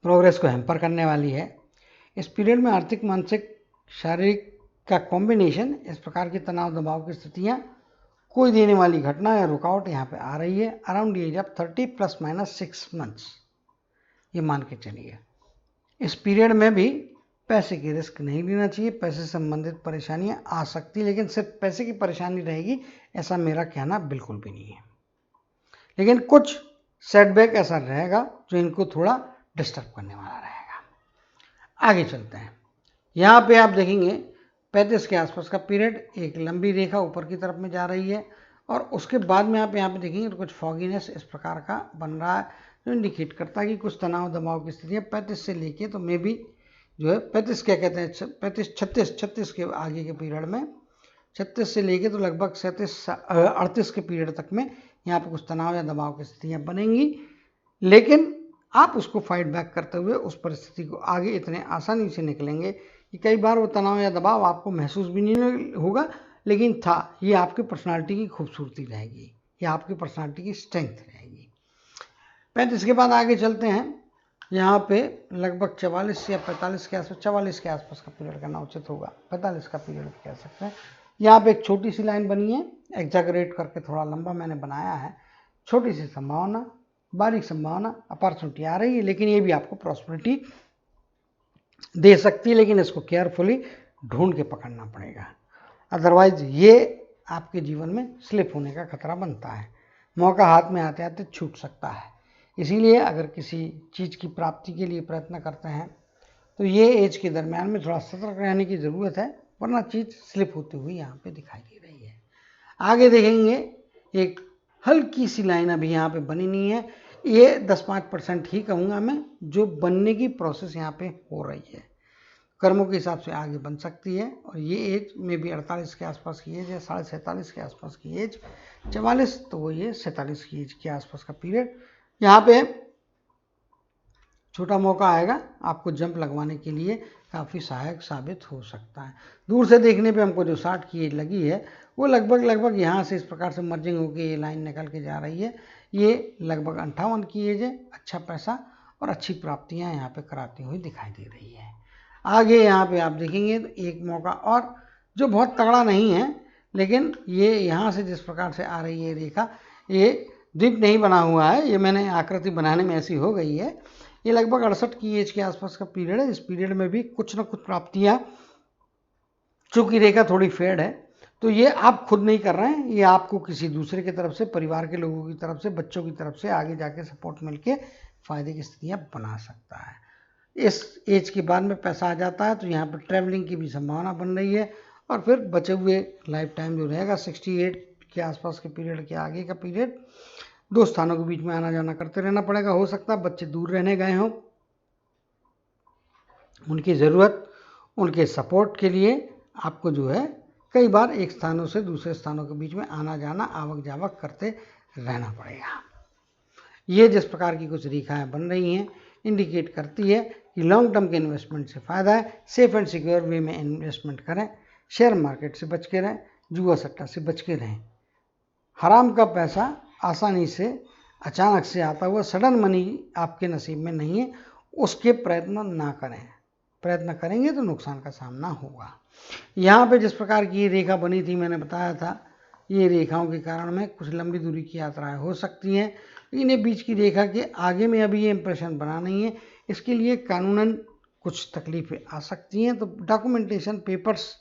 Speaker 1: प्रोग्रेस को हैम्पर करने वाली है। इस पीरियड में आर्थिक, मानसिक, शारीरिक का कॉम्बिनेशन, इस प्रकार की तनाव दबाव की स्थितियां, कोई देने वाली घटना या रुकावट यहाँ पे आ रही है अराउंड एज ऑफ 30 ±6 मंथ्स, ये मान के चलिए। इस पीरियड में भी पैसे की रिस्क नहीं लेना चाहिए। पैसे से संबंधित परेशानियां आ सकती, लेकिन सिर्फ पैसे की परेशानी रहेगी ऐसा मेरा कहना बिल्कुल भी नहीं है, लेकिन कुछ सेटबैक ऐसा रहेगा जो इनको थोड़ा डिस्टर्ब करने वाला रहेगा। आगे चलते हैं। यहाँ पे आप देखेंगे 35 के आसपास का पीरियड, एक लंबी रेखा ऊपर की तरफ में जा रही है, और उसके बाद में आप यहाँ पे देखेंगे तो कुछ फॉगीनेस इस प्रकार का बन रहा है, जो इंडिकेट करता है कि कुछ तनाव दबाव की स्थितियाँ 35 से लेके तो मे भी जो है 35 क्या कहते हैं 36 के आगे के पीरियड में, 36 से लेके तो लगभग 38 के पीरियड तक में यहाँ पे कुछ तनाव या दबाव की स्थितियाँ बनेंगी, लेकिन आप उसको फाइट बैक करते हुए उस परिस्थिति को आगे इतने आसानी से निकलेंगे कि कई बार वो तनाव या दबाव आपको महसूस भी नहीं होगा, लेकिन था ये आपकी पर्सनालिटी की खूबसूरती रहेगी, ये आपकी पर्सनालिटी की स्ट्रेंथ रहेगी। 35 के बाद आगे चलते हैं। यहाँ पे लगभग 44 या 45 के आसपास, 44 के आसपास का पीरियड करना उचित होगा, 45 का पीरियड कह सकते हैं। यहाँ पे एक छोटी सी लाइन बनी है, एग्जैगरेट करके थोड़ा लंबा मैंने बनाया है। छोटी सी संभावना, बारीक संभावना, अपॉर्चुनिटी आ रही है, लेकिन ये भी आपको प्रॉस्पेरिटी दे सकती है, लेकिन इसको केयरफुली ढूंढ के पकड़ना पड़ेगा, अदरवाइज ये आपके जीवन में स्लिप होने का खतरा बनता है, मौका हाथ में आते आते छूट सकता है। इसीलिए अगर किसी चीज़ की प्राप्ति के लिए प्रयत्न करते हैं तो ये एज के दरमियान में थोड़ा सतर्क रहने की ज़रूरत है, वरना चीज़ स्लिप होती हुई यहाँ पे दिखाई दे रही है। आगे देखेंगे एक हल्की सी लाइन अभी यहाँ पे बनी नहीं है, ये 10-5% ही कहूँगा मैं, जो बनने की प्रोसेस यहाँ पे हो रही है, कर्मों के हिसाब से आगे बन सकती है। और ये एज में भी 48 के आसपास की एज है, 47.5 के आसपास की एज, 44 तो वो ये 47 की एज के आसपास का पीरियड, यहाँ पे छोटा मौका आएगा आपको जंप लगवाने के लिए, काफ़ी सहायक साबित हो सकता है। दूर से देखने पे हमको जो 60 की एज लगी है वो लगभग यहाँ से इस प्रकार से मर्जिंग होकर ये लाइन निकल के जा रही है, ये लगभग 58 की एज है। अच्छा पैसा और अच्छी प्राप्तियाँ यहाँ पे कराती हुई दिखाई दे रही है। आगे यहाँ पे आप देखेंगे तो एक मौका और जो बहुत तगड़ा नहीं है, लेकिन ये यहाँ से जिस प्रकार से आ रही है रेखा, ये द्वीप नहीं बना हुआ है, ये मैंने आकृति बनाने में ऐसी हो गई है। ये लगभग 68 की एज के आसपास का पीरियड है। इस पीरियड में भी कुछ ना कुछ प्राप्तियाँ, चूँकि रेखा थोड़ी फेड है तो ये आप खुद नहीं कर रहे हैं, ये आपको किसी दूसरे की तरफ से, परिवार के लोगों की तरफ से, बच्चों की तरफ से आगे जाके सपोर्ट मिलके फायदे की स्थितियाँ बना सकता है। इस एज के बाद में पैसा आ जाता है तो यहाँ पर ट्रैवलिंग की भी संभावना बन रही है, और फिर बचे हुए लाइफ टाइम जो रहेगा 68 के आसपास के पीरियड के आगे का पीरियड, 2 स्थानों के बीच में आना जाना करते रहना पड़ेगा। हो सकता है बच्चे दूर रहने गए हों, उनकी ज़रूरत, उनके सपोर्ट के लिए आपको जो है कई बार एक स्थानों से दूसरे स्थानों के बीच में आना जाना, आवक जावक करते रहना पड़ेगा। ये जिस प्रकार की कुछ रेखाएं बन रही हैं इंडिकेट करती है कि लॉन्ग टर्म के इन्वेस्टमेंट से फ़ायदा है, सेफ एंड सिक्योर वे में इन्वेस्टमेंट करें, शेयर मार्केट से बच के रहें, जुआ सट्टा से बच के रहें। हराम का पैसा आसानी से अचानक से आता हुआ सडन मनी आपके नसीब में नहीं है, उसके प्रयत्न ना करें, प्रयत्न करेंगे तो नुकसान का सामना होगा। यहाँ पे जिस प्रकार की ये रेखा बनी थी, मैंने बताया था, ये रेखाओं के कारण में कुछ लंबी दूरी की यात्राएं हो सकती हैं, लेकिन ये बीच की रेखा के आगे में अभी ये इंप्रेशन बना नहीं है, इसके लिए कानूनन कुछ तकलीफें आ सकती हैं। तो डॉक्यूमेंटेशन, पेपर्स,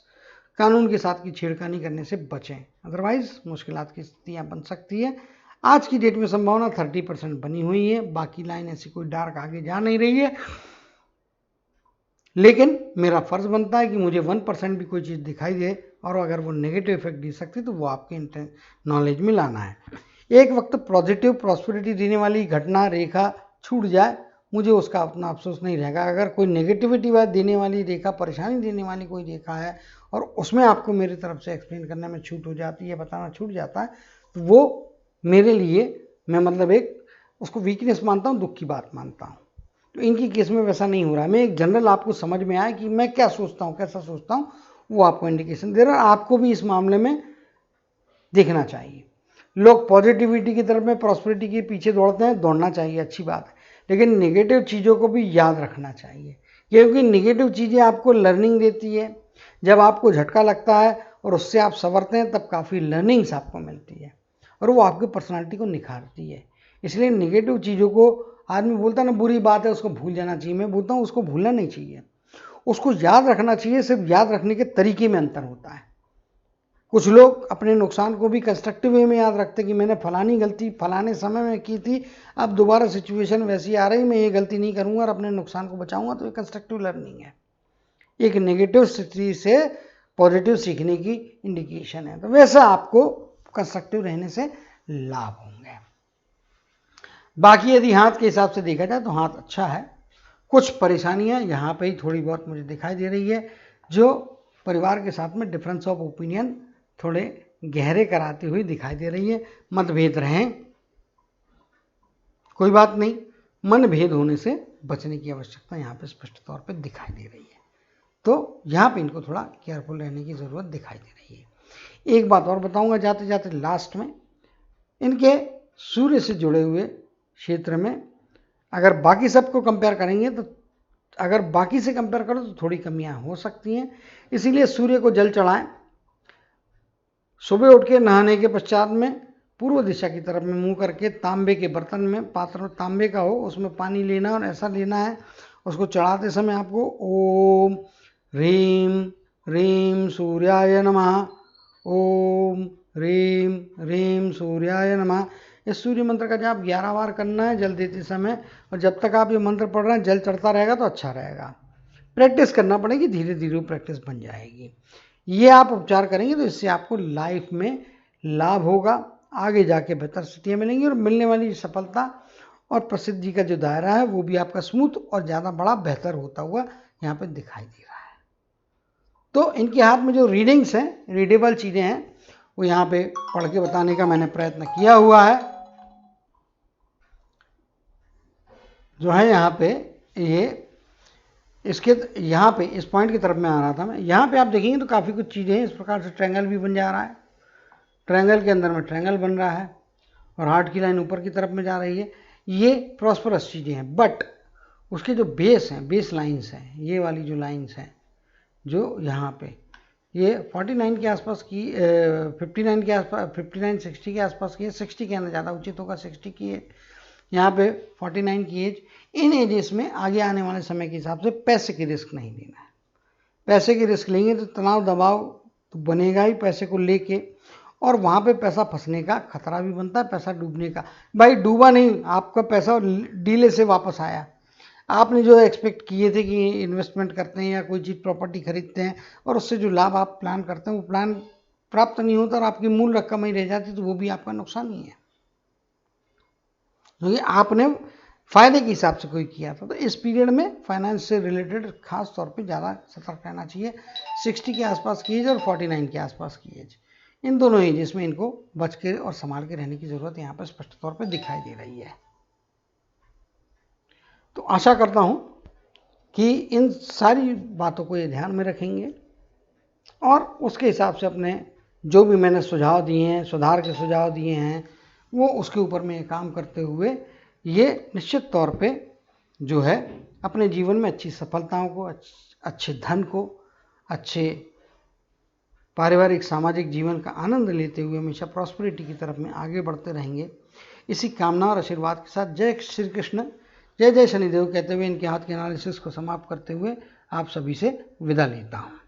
Speaker 1: कानून के साथ की छेड़खानी करने से बचें, अदरवाइज मुश्किलात की स्थितियाँ बन सकती है। आज की डेट में संभावना 30% बनी हुई है, बाकी लाइन ऐसी कोई डार्क आगे जा नहीं रही है, लेकिन मेरा फर्ज बनता है कि मुझे 1% भी कोई चीज़ दिखाई दे और अगर वो नेगेटिव इफेक्ट दे सकती तो वो आपके नॉलेज में लाना है। एक वक्त पॉजिटिव प्रॉस्पेरिटी देने वाली घटना रेखा छूट जाए, मुझे उसका अपना अफसोस नहीं रहेगा। अगर कोई नेगेटिविटी देने वाली रेखा, परेशानी देने वाली कोई रेखा है और उसमें आपको मेरी तरफ से एक्सप्लेन करने में छूट हो जाती है, बताना छूट जाता है, तो वो मेरे लिए मैं मतलब एक उसको वीकनेस मानता हूँ, दुख की बात मानता हूँ। तो इनकी केस में वैसा नहीं हो रहा है। मैं एक जनरल आपको समझ में आया कि मैं क्या सोचता हूँ, कैसा सोचता हूँ, वो आपको इंडिकेशन दे रहा है। आपको भी इस मामले में देखना चाहिए। लोग पॉजिटिविटी की तरफ में, प्रॉस्पेरिटी के पीछे दौड़ते हैं, दौड़ना चाहिए, अच्छी बात है, लेकिन नेगेटिव चीज़ों को भी याद रखना चाहिए, क्योंकि नेगेटिव चीज़ें आपको लर्निंग देती है। जब आपको झटका लगता है और उससे आप संवरते हैं तब काफ़ी लर्निंग्स आपको मिलती है और वो आपकी पर्सनालिटी को निखारती है। इसलिए नेगेटिव चीज़ों को, आदमी बोलता है ना बुरी बात है उसको भूल जाना चाहिए, मैं बोलता हूँ उसको भूलना नहीं चाहिए, उसको याद रखना चाहिए। सिर्फ याद रखने के तरीके में अंतर होता है। कुछ लोग अपने नुकसान को भी कंस्ट्रक्टिव वे में याद रखते कि मैंने फलानी गलती फलाने समय में की थी, अब दोबारा सिचुएशन वैसी आ रही, मैं ये गलती नहीं करूँगा और अपने नुकसान को बचाऊँगा, तो ये कंस्ट्रक्टिव लर्निंग है। एक नेगेटिव स्थिति से पॉजिटिव सीखने की इंडिकेशन है। तो वैसा आपको कंस्ट्रक्टिव रहने से लाभ होंगे। बाकी यदि हाथ के हिसाब से देखा जाए तो हाथ अच्छा है। कुछ परेशानियां यहाँ पे ही थोड़ी बहुत मुझे दिखाई दे रही है, जो परिवार के साथ में डिफरेंस ऑफ ओपिनियन थोड़े गहरे कराती हुई दिखाई दे रही है। मतभेद रहें, कोई बात नहीं, मनभेद होने से बचने की आवश्यकता यहाँ पे स्पष्ट तौर पे दिखाई दे रही है। तो यहाँ पे इनको थोड़ा केयरफुल रहने की ज़रूरत दिखाई दे रही है। एक बात और बताऊंगा जाते जाते लास्ट में, इनके सूर्य से जुड़े हुए क्षेत्र में अगर बाकी सबको कंपेयर करेंगे तो अगर बाकी से कंपेयर करो तो थोड़ी कमियां हो सकती हैं। इसीलिए सूर्य को जल चढ़ाएं। सुबह उठ के नहाने के पश्चात में पूर्व दिशा की तरफ में मुंह करके तांबे के बर्तन में, पात्र तांबे का हो, उसमें पानी लेना और ऐसा लेना है, उसको चढ़ाते समय आपको ओम ह्रीं ह्रीं सूर्याय नमः, ओम ह्रीं ह्रीं सूर्याय नमः, इस सूर्य मंत्र का जाप 11 बार करना है जल देते समय। और जब तक आप ये मंत्र पढ़ रहे हैं जल चढ़ता रहेगा तो अच्छा रहेगा। प्रैक्टिस करना पड़ेगी, धीरे धीरे प्रैक्टिस बन जाएगी। ये आप उपचार करेंगे तो इससे आपको लाइफ में लाभ होगा, आगे जाके बेहतर स्थितियाँ मिलेंगी और मिलने वाली सफलता और प्रसिद्धि का जो दायरा है वो भी आपका स्मूथ और ज़्यादा बड़ा बेहतर होता हुआ यहाँ पे दिखाई दे रहा है। तो इनके हाथ में जो रीडिंग्स हैं, रीडेबल चीज़ें हैं, वो यहाँ पे पढ़ के बताने का मैंने प्रयत्न किया हुआ है। जो है यहाँ पे ये इसके यहाँ पे इस पॉइंट की तरफ में आ रहा था मैं। यहाँ पे आप देखेंगे तो काफ़ी कुछ चीज़ें हैं। इस प्रकार से ट्रायंगल भी बन जा रहा है, ट्रायंगल के अंदर में ट्रायंगल बन रहा है और हार्ट की लाइन ऊपर की तरफ में जा रही है। ये प्रॉस्परस चीज़ें हैं, बट उसके जो बेस हैं, बेस लाइन्स हैं, ये वाली जो लाइन्स हैं जो यहाँ पे ये 49 के आसपास की 59 के आसपास 59 60 के आसपास की है, 60 कहना ज़्यादा उचित होगा, 60 की है यहाँ पे, 49 की एज। इन एजेस में आगे आने वाले समय के हिसाब से पैसे की रिस्क नहीं लेना है। पैसे की रिस्क लेंगे तो तनाव दबाव तो बनेगा ही पैसे को लेके, और वहाँ पे पैसा फंसने का खतरा भी बनता है, पैसा डूबने का। भाई डूबा नहीं, आपका पैसा डीले से वापस आया। आपने जो एक्सपेक्ट किए थे कि इन्वेस्टमेंट करते हैं या कोई चीज़ प्रॉपर्टी खरीदते हैं और उससे जो लाभ आप प्लान करते हैं वो प्लान प्राप्त नहीं होता और आपकी मूल रकम ही रह जाती, तो वो भी आपका नुकसान ही है, क्योंकि आपने फायदे के हिसाब से कोई किया था। तो इस पीरियड में फाइनेंस से रिलेटेड खास तौर पे ज़्यादा सतर्क रहना चाहिए। 60 के आसपास की एज और 49 के आसपास की एज, इन दोनों एजेस में इनको बच के और संभाल के रहने की ज़रूरत यहाँ पर स्पष्ट तौर पे दिखाई दे रही है। तो आशा करता हूँ कि इन सारी बातों को ये ध्यान में रखेंगे और उसके हिसाब से अपने जो भी मैंने सुझाव दिए हैं, सुधार के सुझाव दिए हैं, वो उसके ऊपर में काम करते हुए ये निश्चित तौर पे जो है अपने जीवन में अच्छी सफलताओं को, अच्छे धन को, अच्छे पारिवारिक सामाजिक जीवन का आनंद लेते हुए हमेशा प्रॉस्पेरिटी की तरफ में आगे बढ़ते रहेंगे। इसी कामना और आशीर्वाद के साथ जय श्री कृष्ण, जय जय शनिदेव कहते हुए इनके हाथ के एनालिसिस को समाप्त करते हुए आप सभी से विदा लेता हूँ।